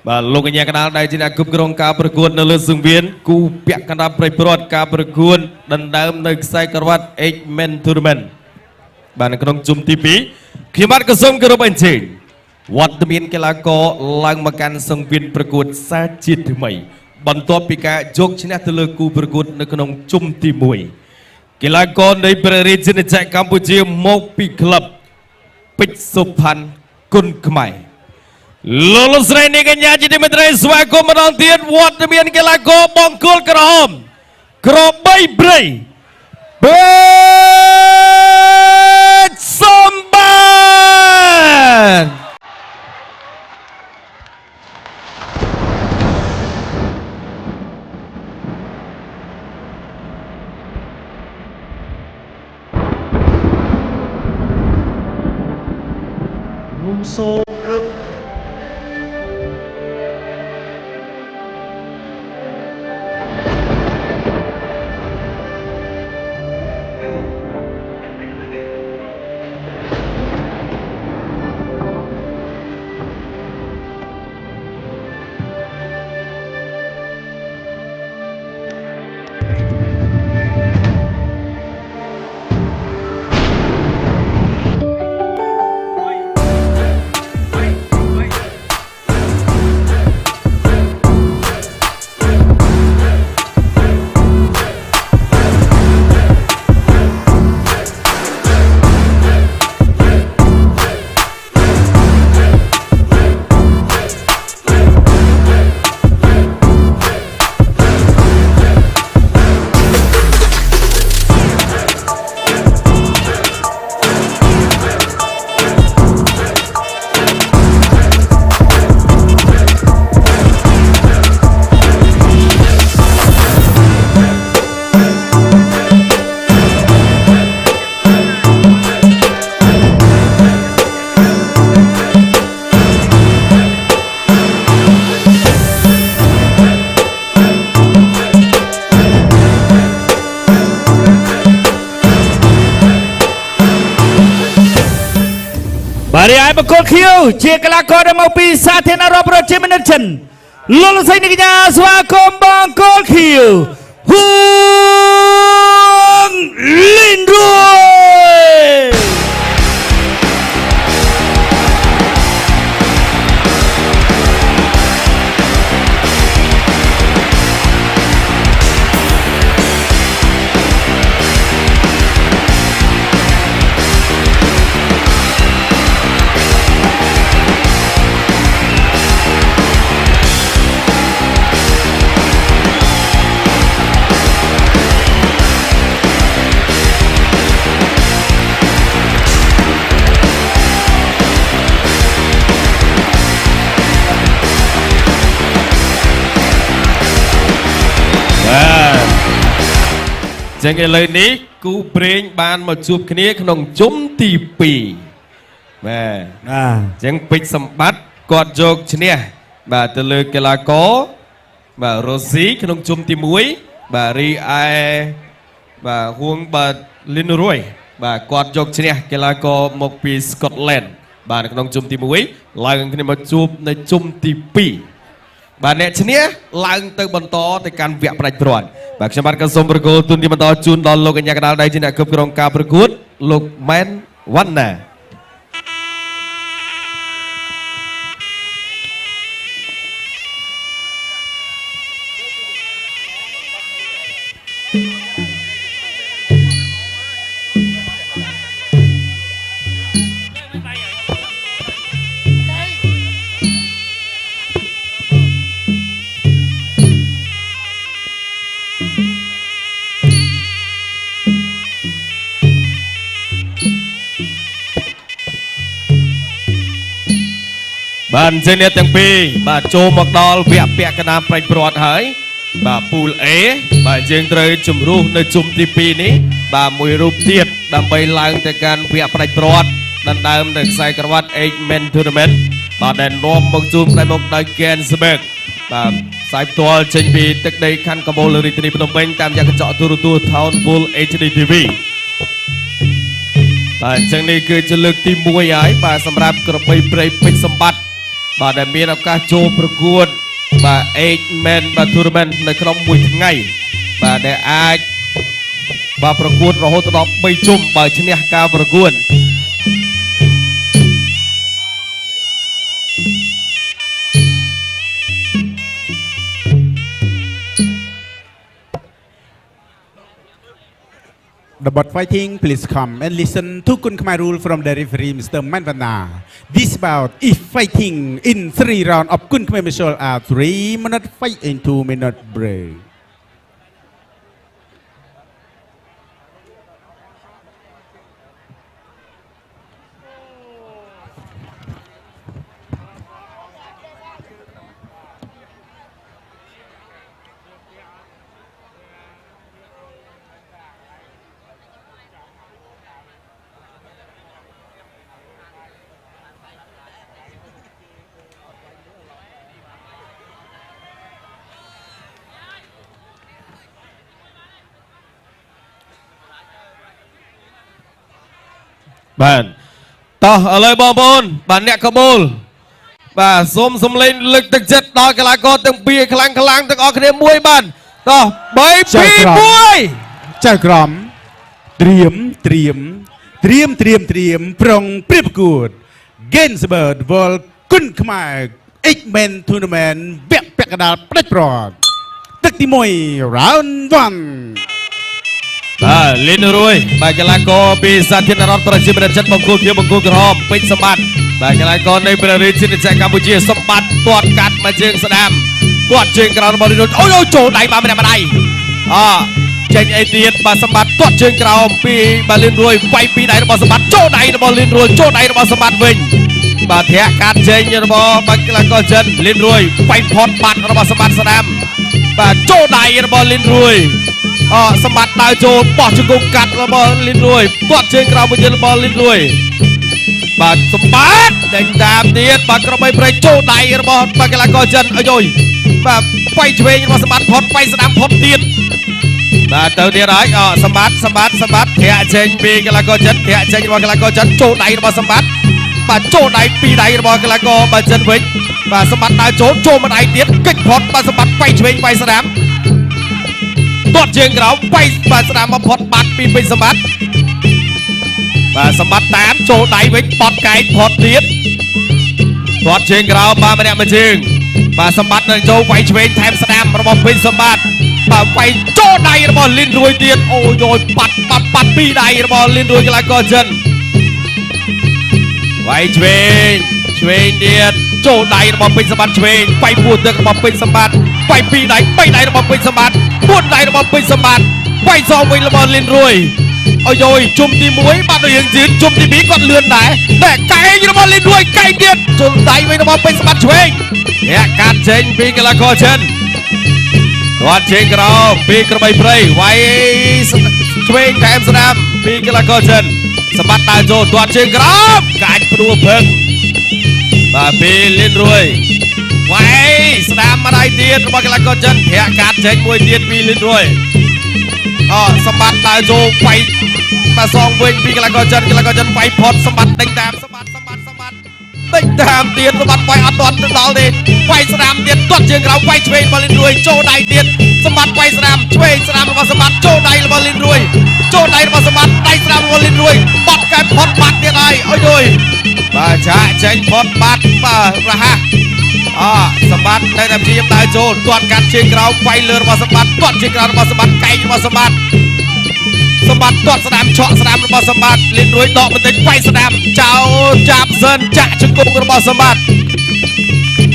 បាទលោកកញ្ញាកណ្ដាលដៃជាអ្នកគ្រប់គ្រងការប្រកួតនៅលើសង្វៀនគូពាក់កណ្ដាលប្រៃព្រាត់ការប្រកួតដណ្ដើមនៅខ្សែក្រវ៉ាត់ X-Men Tournament បាទនៅក្នុងជុំទី2ខ្ញុំបាទក៏សូមគោរពអញ្ជើញវត្តមានកីឡាករឡើងមកកាន់សង្វៀនប្រកួតសាជាតិថ្មីបន្ទាប់ពីការយកឈ្នះទៅលើគូប្រកួតនៅក្នុងជុំទី1កីឡាករនៃព្រះរាជាណាចក្រកម្ពុជាមកពីក្លឹបពេជ្រសុផាន់គុណខ្មែរលោកស្រីនាងកញ្ញាជាទីមេត្រីស្វាគមន៍ម្ដងទៀតវត្តមានកីឡាករបង្គោលក្រហមក្របីព្រៃពេជ្រសម្បត្តិសូមរឹករីឯបង្គោលខៀវជាកីឡាករដែលមកពីសាធារណរដ្ឋប្រជាមានិតចិនលោកស្រីនាងកញ្ញាស្វាគមន៍បង្គោលខៀវហួងលីនរួយចឹងឥឡូវនេះគូព្រេងបានមកជួបគ្នាក្នុងជុំទី2បាទចឹងពេជ្រសម្បត្តិគាត់យកឈ្នះបាទទៅលើកីឡាករបាទរ៉ូស៊ីក្នុងជុំទី1បាទរីឯបាទហួងបាទលីនរួយបាទគាត់យកឈ្នះកីឡាករមកពីស្កុតឡែនបាទនៅក្នុងជុំទី1ឡើងគ្នាមកជួបនៅជុំទី2បាទអ្នកឈ្នះឡើងទៅបន្តទៅកាន់វគ្គផ្ដាច់ព្រាត់បាទខ្ញុំបាទក៏សូមប្រកល់ទុនទីបន្តជូនដល់លោកកញ្ញាកណ្ដាលដៃជាអ្នកគ្រប់គ្រងការប្រកួតលោកម៉ែនវណ្ណាបាទអញ្ចឹងអ្នកទាំងពីរបាទចូលមកដល់វគ្គពាក់កណ្ដាលប្រៃព្រាត់ហើយបាទពូល A បាទយើងត្រូវជំរុះនៅជុំទី2នេះបាទមួយរូបទៀតដើម្បីឡើងទៅកាន់វគ្គផ្ដាច់ព្រាត់ដណ្ដើមនៅខ្សែក្រវ៉ាត់ X-Men Tournament បាទដែលនាំមកជូនផ្នែកមកដោយ Gensberg បាទផ្សាយផ្ទាល់ចេញពីទឹកដីខណ្ឌកំពូលរាជធានីភ្នំពេញតាមរយៈកញ្ចក់ទូរទស្សន៍ Town Full HD TV បាទអញ្ចឹងនេះគឺជាលើកទី1ហើយបាទសម្រាប់ក្របីព្រៃពេជ្រសម្បត្តិ បាទដែលមានឱកាសចូលប្រកួតបាទ 8-man បាទ tournament នៅក្នុងមួយថ្ងៃបាទដែលអាចបាទប្រកួតរហូតដល់3ជុំបើឈ្នះការប្រកួត The bot fighting, please come and listen to Kun Khmer rule from the referee Mr. Manvana. This bout is fighting in 3 rounds of Kun Khmer martial art 3 minute fight and 2 minute break. Bạn tao ở lời bom bồn bạn nẹt cà bồn và xôm lên lực thực chất đó cái lá con từng bia khlang từng ở cái muối bạn tao bấy pi muối Chào grom เตรียม prong เปรียบกูด Gainsbird World Kun Khmer 8-man tournament แบกแปกกระดาษปลดปลอดตึกที่มวย round 1 បាទលីនរួយបាទកីឡាករពីសាធារណរដ្ឋប្រជាមានិតចិនបង្គោលក្រហមពេជ្រសម្បត្តិបាទកីឡាករនៃព្រះរាជាណាចក្រកម្ពុជាសម្បត្តិទាត់កាត់មកជើងស្ដាំទាត់ជើងក្រោមរបស់លីនរួយអូចូលដៃបានម្នាក់ម្ដាយចេញអីទៀតបាទសម្បត្តិទាត់ជើងក្រោមពីបាទលីនរួយវាយពីដៃរបស់សម្បត្តិចូលដៃរបស់លីនរួយចូលដៃរបស់សម្បត្តិវិញបាទធាក់កាត់ចេញរបស់បាទកីឡាករចិនលីនរួយវាយផតបាត់របស់សម្បត្តិស្ដាំបាទចូលដៃរបស់លីនរួយសម្បត្តិដើរចូលបោះជង្គង់កាត់របស់លីនរួយទាត់ជើងក្រោមវិញរបស់លីនរួយបាទសម្បត្តិដេញតាមទៀតបាទក្រុមបីប្រៃចូលដៃរបស់បាទកីឡាករចិនអុយបាទវាយឆ្វេងរបស់សម្បត្តិផុតវាយស្ដាំផុតទៀតបាទទៅទៀតហើយសម្បត្តិធាក់ចេញពីកីឡាករចិនធាក់ចេញរបស់កីឡាករចិនចូលដៃរបស់សម្បត្តិបាទចូលដៃពីដៃរបស់កីឡាករបាទចិនវិញបាទសម្បត្តិដើរចូលមួយដៃទៀតកិច្ចផុតបាទសម្បត្តិវាយឆ្វេងវាយស្ដាំទាត់ជើងក្រោមវាយបាទស្ដាំមកផុតបាត់ពីពេជ្រសម្បត្តិបាទសម្បត្តិតាមចូលដៃវិញបត់កែងផុតទៀតទាត់ជើងក្រោមបាទម្នាក់មួយជើងបាទសម្បត្តិនឹងចូលវាយឆ្វេងថែមស្ដាំរបស់ពេជ្រសម្បត្តិបាទវាយចូលដៃរបស់លីនរួយទៀតអូយបាត់ពីដៃរបស់លីនរួយកីឡាករចិនវាយឆ្វេងទៀតចូលដៃរបស់ពេជ្រសម្បត្តិឆ្វេងវាយពួរទឹករបស់ពេជ្រសម្បត្តិវាយពីដៃ3ដៃរបស់ពេជ្រសម្បត្តិ4ដៃរបស់ពេជ្រសម្បត្តិវាយសងវិញរបស់លីនរួយអូយជុំទី1បាទដូចយើងជឿនជុំទី2គាត់លឿនដែរតែកែងរបស់លីនរួយកែងទៀតជុំដៃវិញរបស់ពេជ្រសម្បត្តិឆ្វេងអ្នកកាត់ចេញពីកីឡាករចិនគាត់ជើងក្រោមពីក្របីព្រៃវាយឆ្វេងថែមស្ដាំពីកីឡាករចិនសម្បត្តិដើរចូលទាត់ជើងក្រោមកាច់ព្រួភឹងបាទពីលីនរួយវាយស្ដាំម្ដាយទៀតរបស់កីឡាករចិនធាក់កាត់ចេញមួយទៀតពីលីនរួយសម្បត្តិដើរចូលវាយបាទសងវិញពីកីឡាករចិនវាយផុតសម្បត្តិដេញតាមសម្បត្តិដេញតាមទៀតសម្បត្តិវាយអត់ទាន់ទៅដល់ទេវាយស្ដាំទៀតទាត់ជើងក្រោមវាយឆ្វេងរបស់លីនរួយចូលដៃទៀតសម្បត្តិវាយស្ដាំឆ្វេងស្ដាំរបស់សម្បត្តិចូលដៃរបស់លីនរួយចូលដៃរបស់សម្បត្តិដៃស្ដាំរបស់លីនរួយបត់កែផុតបាត់ទៀតហើយអូយបាទចាក់ចេញផុតបាត់បាទរហ័សសម្បត្តិនៅតែព្យាយាមដើរចូលទាត់កាត់ជើងក្រោមវាយលើរបស់សម្បត្តិទាត់ជើងក្រោមរបស់សម្បត្តិកែងរបស់សម្បត្តិទាត់ស្ដាំឆក់ស្ដាំរបស់សម្បត្តិលីនរួយដកបន្តិចវាយស្ដាំចោលចាប់សិនចាក់ជង្គង់របស់សម្បត្តិ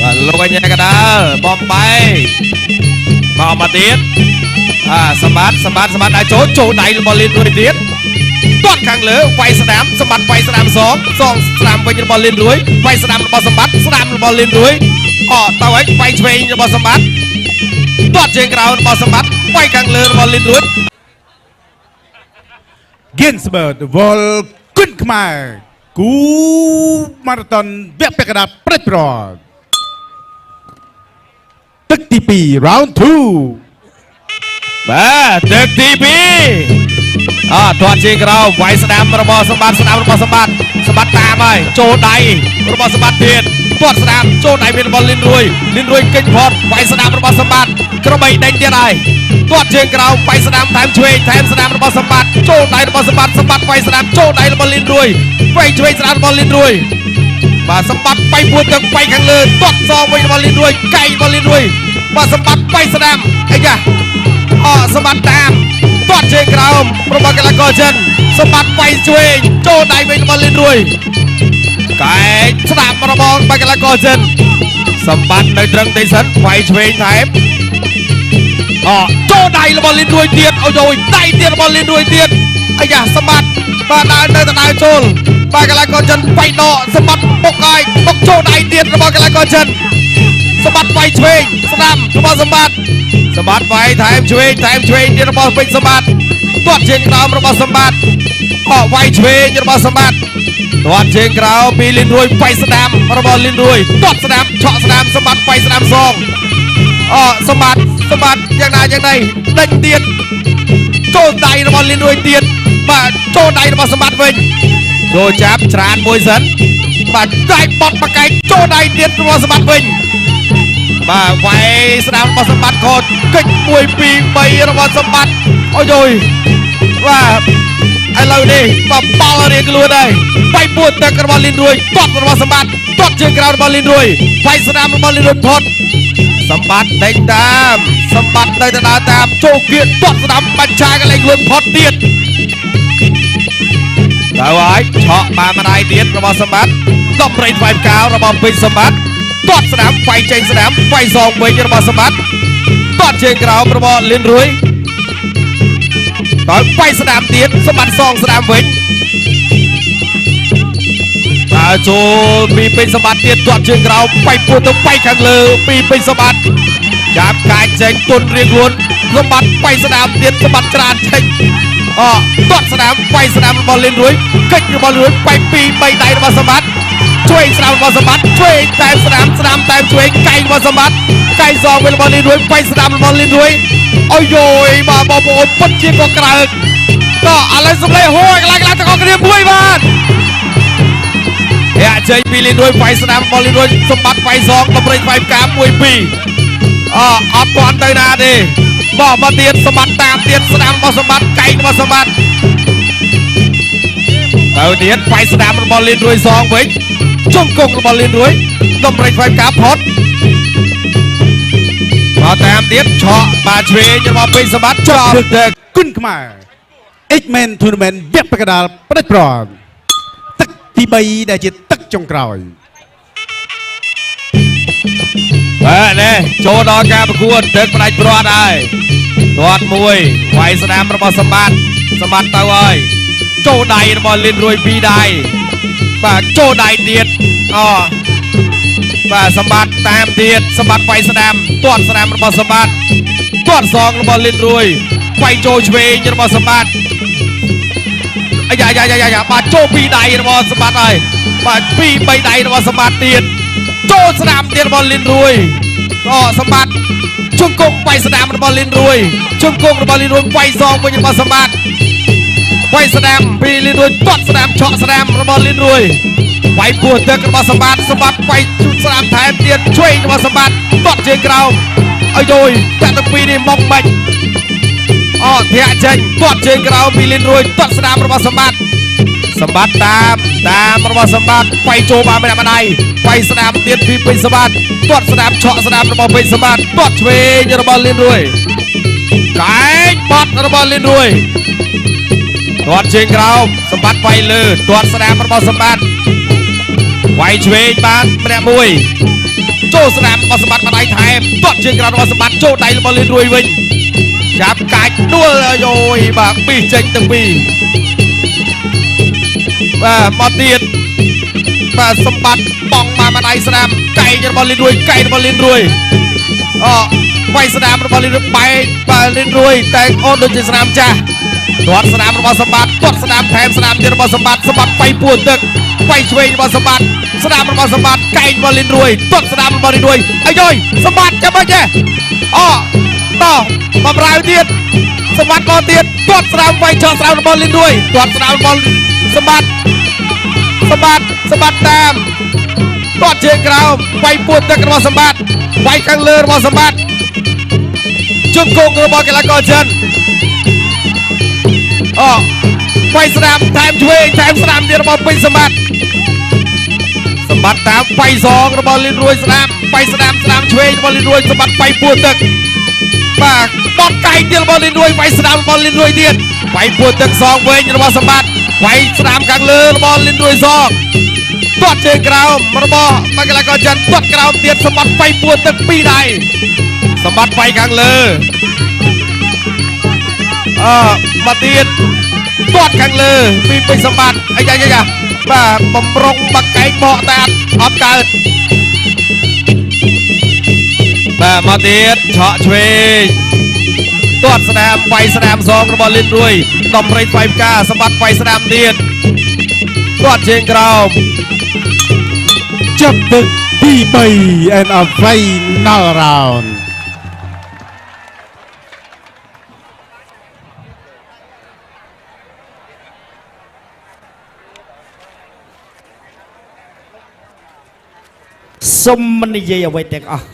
បាទលោកអញ្ញាកដាលបំបែមកទៀតសម្បត្តិដើរចូលដៃរបស់លីនរួយទៀតទាត់ខាងលើវាយស្ដាំសម្បត្តិវាយស្ដាំសងស្ដាំវិញរបស់លីនរួយវាយស្ដាំរបស់សម្បត្តិស្ដាំរបស់លីនរួយទៅហើយវាយឆ្វេងរបស់សម្បត្តិទាត់ជើងក្រោមរបស់សម្បត្តិវាយខាងលើរបស់លីនរួយ Gainsbird World Kun Khmer គូម៉ារ៉ាតុនវគ្គពាក់កណ្ដាលប្រេចប្រត់ទឹកទី2 round 2បាទទឹកទី2ទាត់ជើងក្រោមវាយស្ដាំរបស់សម្បត្តិតាមហើយចូលដៃរបស់សម្បត្តិទៀត ទាត់ស្នាមចូលដៃមានរបស់លីនរួយកិច្ចផតវាយស្នាមរបស់សម្បត្តិក្របីដេញទៀតហើយទាត់ជើងក្រោមវាយស្នាមថែមឆ្វេងថែមស្នាមរបស់សម្បត្តិចូលដៃរបស់សម្បត្តិវាយស្នាមចូលដៃរបស់លីនរួយវាយឆ្វេងស្នាមរបស់លីនរួយបាទសម្បត្តិវាយពួតទៅវាយខាងលើទាត់សងវិញរបស់លីនរួយកែងរបស់លីនរួយបាទសម្បត្តិវាយស្នាមអីយ៉ាសម្បត្តិតាមទាត់ជើងក្រោមរបស់កីឡាករចិនសម្បត្តិវាយឆ្វេងចូលដៃវិញរបស់លីនរួយកែងស្នាមរបស់កីឡាករចិនសម្បត្តិនៅត្រឹងទីសិនវាយឆ្វេងថែមចូលដៃរបស់លីនរួយទៀតអូយដៃទៀតរបស់លីនរួយទៀតអាយ៉ាសម្បត្តិបាទដើរទៅដៅចូលបាទកីឡាករចិនវាយដកសម្បត្តិបុកឲ្យបុកចូលដៃទៀតរបស់កីឡាករចិនសម្បត្តិវាយឆ្វេងស្នាមរបស់សម្បត្តិវាយថែមឆ្វេងទៀតរបស់ពេជ្រសម្បត្តិទាត់ជើងក្រោមរបស់សម្បត្តិវាយឆ្វេងរបស់សម្បត្តិទាត់ជើងក្រោមពីលីនរួយវាយស្នាមរបស់លីនរួយទាត់ស្នាមឆក់ស្នាមសម្បត្តិវាយស្នាមសងសម្បត្តិយ៉ាងណាដេញទៀតចូលដៃរបស់លីនរួយទៀតបាទចូលដៃរបស់សម្បត្តិវិញចូលចាប់ច្រានមួយសិនបាទដៃបត់បកែកចូលដៃទៀតរបស់សម្បត្តិវិញបាទវាយស្នាមរបស់សម្បត្តិខតកិច្ច1 2 3របស់សម្បត្តិអូយបាទឥឡូវនេះបាទប៉ល់រៀងខ្លួនហើយវាយពួតទឹករបស់លីនរួយទាត់របស់សម្បត្តិទាត់ជើងក្រោមរបស់លីនរួយវាយស្នាមរបស់លីនរួយផុតសម្បត្តិដេញតាមសម្បត្តិនៅទៅដើរតាមចូលគៀតទាត់ស្នាមបាញ់ឆាកន្លែងខ្លួនផុតទៀតទៅហើយឆក់បានម្ដាយទៀតរបស់សម្បត្តិដំរីវាយកៅរបស់ពេជ្រសម្បត្តិទាត់ស្នាមវាយចេញស្នាមវាយសងវិញរបស់សម្បត្តិទាត់ជើងក្រោមរបស់លីនរួយតើវាយស្នាមទៀតសម្បត្តិសងស្នាមវិញតើចូលពីពេជ្រសម្បត្តិទៀតទាត់ជើងក្រោមវាយពួតទៅវាយខាងលើពីពេជ្រសម្បត្តិចាប់កាយចេញទុនរៀងខ្លួនសម្បត្តិវាយស្នាមទៀតសម្បត្តិច្រានចេញទាត់ស្នាមវាយស្នាមរបស់លីនរួយកិច្ចរបស់លីនរួយវាយ2 3ដៃរបស់សម្បត្តិជួយស្នាមរបស់សម្បត្តិជួយតែស្នាមតែជួយកែងរបស់សម្បត្តិកែងសងវិញរបស់លីនរួយវាយស្នាមរបស់លីនរួយអូយបាទបងប្អូនពិតជាក៏ក្រើកក៏ឥឡូវសម្លេងហួយកន្លែងទាំងអស់គ្នាមួយបាទយ៉ាចេញពីលីនរួយវាយស្នាមរបស់លីនរួយសម្បត្តិវាយសងតម្រេចវាយកា1 2អត់ទាន់ទៅណាទេបោះមកទៀតសម្បត្តិតាមទៀតស្នាមរបស់សម្បត្តិកែងរបស់សម្បត្តិទៅទៀតវាយស្នាមរបស់លីនរួយសងវិញជង្គង់របស់លីនរួយតម្រេចវាយកាផុតមកតាមទៀតឆក់បាទឆ្វេងរបស់ពេជ្រសម្បត្តិចប់ទៅគុណខ្មែរ X-Men Tournament វគ្គបកដាលផ្ដាច់ប្រន់ទឹកទី3ដែលជាទឹកចុងក្រោយបាទនេះចូលដល់ការប្រកួតទឹកផ្ដាច់ប្រន់ហើយទាត់មួយវាយស្នាមរបស់សម្បត្តិទៅហើយចូលដៃរបស់លីនរួយ2ដៃបាទចូលដៃទៀតបាទសម្បត្តិតាមទៀតសម្បត្តិវាយស្នាមទាត់ស្នាមរបស់សម្បត្តិទាត់សងរបស់លីនរួយវាយចូលឆ្វេងរបស់សម្បត្តិអាយ៉ាបាទចូល2ដៃរបស់សម្បត្តិហើយបាទ2 3ដៃរបស់សម្បត្តិទៀតចូលស្នាមទៀតរបស់លីនរួយសម្បត្តិជង្គង់វាយស្នាមរបស់លីនរួយជង្គង់របស់លីនរួយវាយសងវិញរបស់សម្បត្តិវាយស្នាមពីលីនរួយទាត់ស្នាមឆក់ស្នាមរបស់លីនរួយវាយពោះទឹករបស់សម្បត្តិវាយជូតស្នាមថែមទៀតឆ្វេងរបស់សម្បត្តិទាត់ជើងក្រោមអូយតែទៅពីនេះមកបាច់ធាក់ចេញទាត់ជើងក្រោមពីលីនរួយទាត់ស្នាមរបស់សម្បត្តិតាមរបស់សម្បត្តិវាយចូលបានម្នាក់ម្ដាយវាយស្នាមទៀតពីពេជ្រសម្បត្តិទាត់ស្នាមឆក់ស្នាមរបស់ពេជ្រសម្បត្តិទាត់ឆ្វេងរបស់លីនរួយកែងបត់របស់លីនរួយទាត់ជើងក្រោមសម្បត្តិវាយលើទាត់ស្នាមរបស់សម្បត្តិវាយឆ្វេងបានម្នាក់មួយចូលស្នាមរបស់សម្បត្តិម្ដាយថែមទាត់ជើងក្រោមរបស់សម្បត្តិចូលដៃរបស់លីនរួយវិញចាប់កាច់ដួលបាទពីរចេញទាំងពីរបាទមកទៀតបាទសម្បត្តិបងបានម្ដាយស្នាមកែងរបស់លីនរួយកែងរបស់លីនរួយវាយស្នាមរបស់លីនរួយបែកបាទលីនរួយតែអូនដូចជាស្នាមចាស់ទាត់ស្នាមរបស់សម្បត្តិទាត់ស្នាមថែមស្នាមទៀតរបស់សម្បត្តិវាយពួតទឹកវាយឆ្វេងរបស់សម្បត្តិស្នាមរបស់សម្បត្តិកែងរបស់លីនរួយទាត់ស្នាមរបស់លីនរួយអាយសម្បត្តិចាំមិនទេតបំរើទៀតសម្បត្តិមកទៀតទាត់ស្នាមវាយឆក់ស្នាមរបស់លីនរួយទាត់ស្នាមរបស់សម្បត្តិតាម ទាត់ជើងក្រោមវាយពួតទឹករបស់សម្បត្តិវាយខាងលើរបស់សម្បត្តិជុំគងរបស់កីឡាករចិនអូវាយស្ដាំថែមឆ្វេងថែមស្ដាំទៀតរបស់ពេញសម្បត្តិតាមវាយសងរបស់លីនរួយស្ដាំវាយស្ដាំឆ្វេងរបស់លីនរួយសម្បត្តិវាយពួតទឹកបាទបត់កែងទៀតរបស់លីនរួយវាយស្ដាំរបស់លីនរួយទៀតវាយពួតទឹកសងវិញរបស់សម្បត្តិវាយស្ដាំខាងលើរបស់លីនរួយសងទាត់ជើងក្រោមរបស់កីឡាករចិនទាត់ក្រោមទៀតសម្បត្តិវាយពួតទឹកពីរដៃសម្បត្តិវាយខាងលើមកទៀតទាត់ខាងលើពីពេញសម្បត្តិអាយ៉ាបាទបំរុងបាក់កែងបកតែអត់កើតបាទមកទៀតឆក់ឆ្វេងទាត់ស្ដាមវាយស្ដាមសងរបស់លីនរួយដំរីវាយផ្កាសម្បត្តិវាយស្ដាមទៀតទាត់ជើងក្រោម ចាប់ទឹកទី3 and a final round សុំមិននិយាយអ្វីទាំងអស់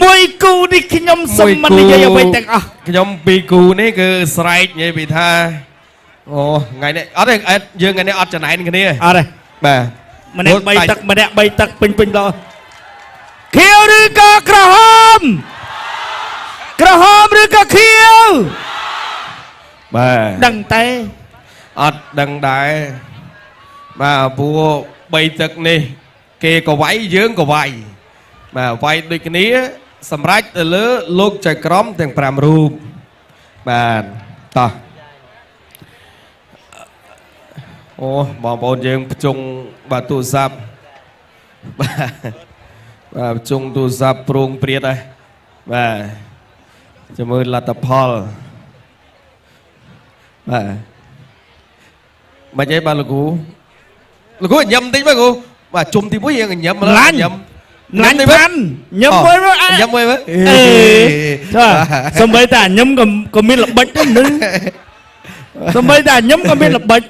មួយ គូនេះខ្ញុំសុំមិននិយាយអ្វីទាំងអស់ ខ្ញុំពីរគូនេះគឺស្រែកនិយាយពីថាអូថ្ងៃនេះអត់ទេយើងថ្ងៃនេះអត់ចំណែនគ្នា អត់ទេ បាទ ម្នាក់3ទឹកម្នាក់3ទឹកពេញដល់ខៀវឬក៏ក្រហមឬក៏ខៀវ បាទ ដឹងតែ អត់ដឹងដែរបាទព្រោះ3ទឹកនេះគេក៏វាយយើងក៏វាយបាទវាយដូចគ្នាសម្រាប់ទៅលើលោកចៅក្រមទាំង5រូបបាទតោះអូបងប្អូនយើងប្រជុំបាទទូរស័ព្ទបាទប្រជុំទូរស័ព្ទប្រងព្រាតហើយបាទចាំមើលលទ្ធផលបាទមិនអីបាទលោកគ្រូញ៉ាំតិចមកគ្រូបាទជុំទី1យើងញ៉ាំឡាញ់ញ៉ាំបានញ៉ាំមួយមើលញ៉ាំមួយមើលចាសំបីតាញ៉ាំក៏មានល្បិចដែរនឹងសំបីតាញ៉ាំក៏មានល្បិច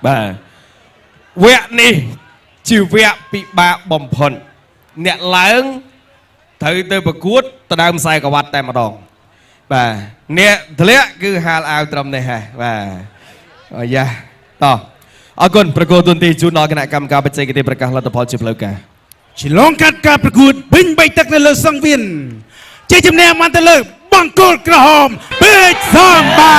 បាទវគ្គនេះជាវគ្គពិបាកបំផុតអ្នកឡើងត្រូវទៅប្រកួតដណ្ដើមខ្សែក្រវ៉ាត់តែម្ដងបាទអ្នកធ្លាក់គឺហាលអាវត្រឹមនេះហើយបាទអាយ៉ាតោះអរគុណប្រកួតទូនទីជូនដល់គណៈកម្មការបច្ចេកទេសប្រកាសលទ្ធផលជាផ្លូវការឆ្លងកាត់ការប្រកួតពេញ3ទឹកនៅលើសង្វៀនជាជំនះបានទៅលើបង្គោលក្រហមពេជ្រសំបា